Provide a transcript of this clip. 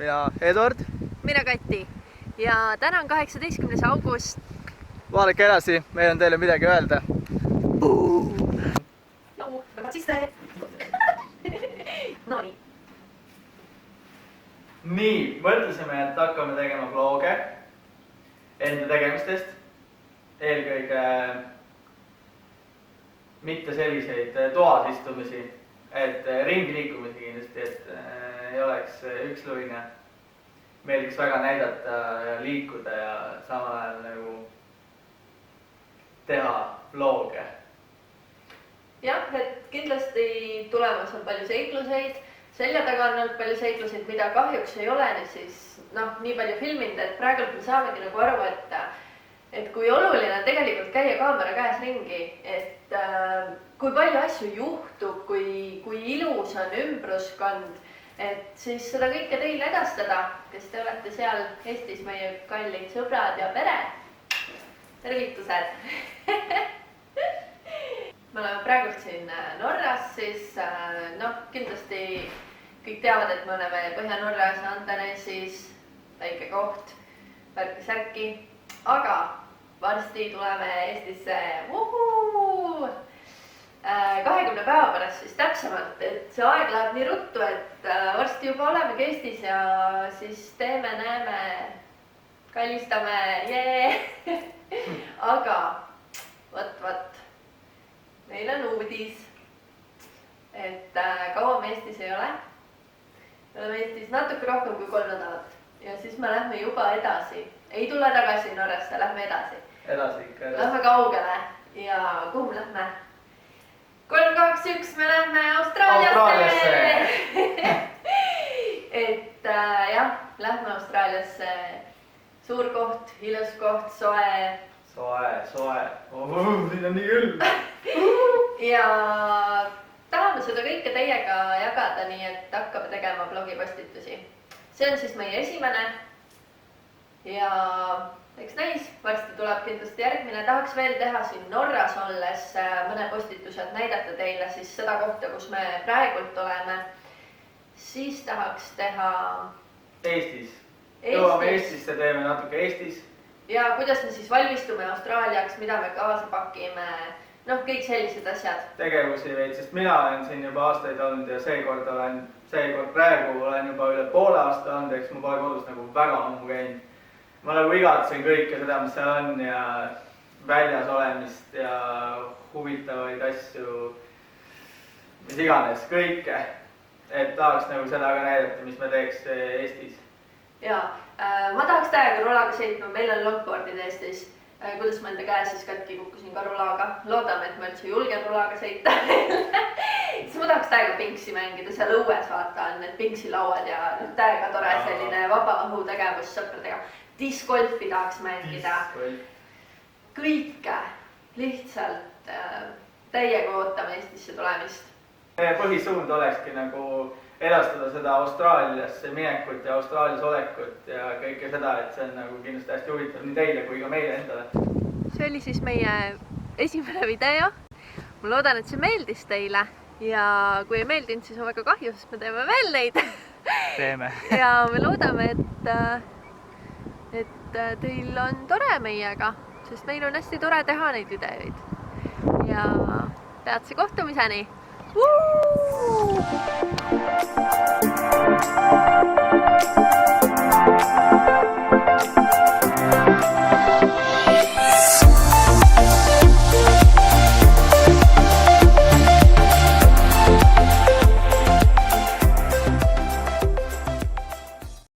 mina Eduard. Mina Kati. Ja täna on 18. august. Vaadake edasi, meil on teile midagi öelda. Nii, mõtlesime, et hakkame tegema vloge enda tegemistest. Eelkõige mitte selliseid toas istumisi, et ringi liikumisi kindlasti, et ei oleks üksluine. Meeldiks väga näidata ja liikuda ja samal ajal nagu teha vloge. Jah, et kindlasti tulemas on palju seikluseid. Selja taga on olnud palju seikluseid, mida kahjuks ei ole siis nii palju filminud, et praegult me saamegi nagu aru, et kui oluline on tegelikult käia kaamera käes ringi, et kui palju asju juhtub, kui ilus on ümbruskond, et siis seda kõike teile edastada, kes te olete seal Eestis, meie kallid sõbrad ja pere. Tervitused! Me oleme praegult siin Norras, siis kindlasti kõik teavad, et me oleme Põhja-Norras, Andanesis, väike koht, värki-särki, aga varsti tuleme Eestisse 20 päeva pärast siis täpsemalt, et see aeg läheb nii ruttu, et varsti juba olemegi Eestis ja siis teeme, näeme, kallistame, jee! Aga võt. Meil on uudis, et kaua me Eestis ei ole. Me oleme Eestis natuke rohkem kui 3 nädalat ja siis me lähme juba edasi. Ei tule tagasi Norrasse, lähme edasi. Edasi ikka edasi. Lähme kaugele ja kuhu me lähme? 3, 2, 1, me lähme Austraaliasse! Et jah, lähme Austraaliasse. Suur koht, ilus koht, soe. Soe. Siin on nii külm. Ja tahame seda kõike teiega jagada, nii et hakkame tegema blogipostitusi. See on siis meie esimene ja eks näis, varsti tuleb kindlasti järgmine. Tahaks veel teha siin Norras olles mõne postituse, et näidata teile siis seda kohta, kus me praegult oleme. Siis tahaks teha Eestis. Jõuame Eestisse, teeme natuke Eestis. Ja kuidas me siis valmistume Austraaliaks, mida me kaasa pakime, kõik sellised asjad. Tegevusi veid, sest mina olen siin juba aastaid olnud ja seekord praegu olen juba üle poole aasta olnud, eks ma pole kodus nagu väga ammu käinud. Ma nagu igatsen kõike seda, mis seal on ja väljas olemist ja huvitavaid asju, mis iganes, kõike. Et tahaks nagu seda ka näidata, mis me teeks Eestis. Jaa, ma tahaks täiega rulaga sõitma, meil on longboardid Eestis. Kuidas ma enda käe siis katki kukkusin ka rulaga. Loodame, et ma üldse julgen rulaga sõita. Siis ma tahaks täiega pingsi mängida, seal õues vaata on need pingsilauad ja täiega tore selline vaba õhu tegevus sõpradega. Discgolfi tahaks mängida. Kõike lihtsalt täiega ootame Eestisse tulemist. Meie põhisuund olekski nagu edastada seda Austraaliasse minekut ja Austraalias olekut ja kõike seda, et see on nagu kindlasti hästi huvitav nii teile kui ka meile endale. See oli siis meie esimene video. Ma loodan, et see meeldis teile ja kui ei meeldinud, siis on väga kahju, sest me teeme veel neid. Teeme. Ja me loodame, et teil on tore meiega, sest meil on hästi tore teha neid videoid. Ja peatse kohtumiseni! Woo!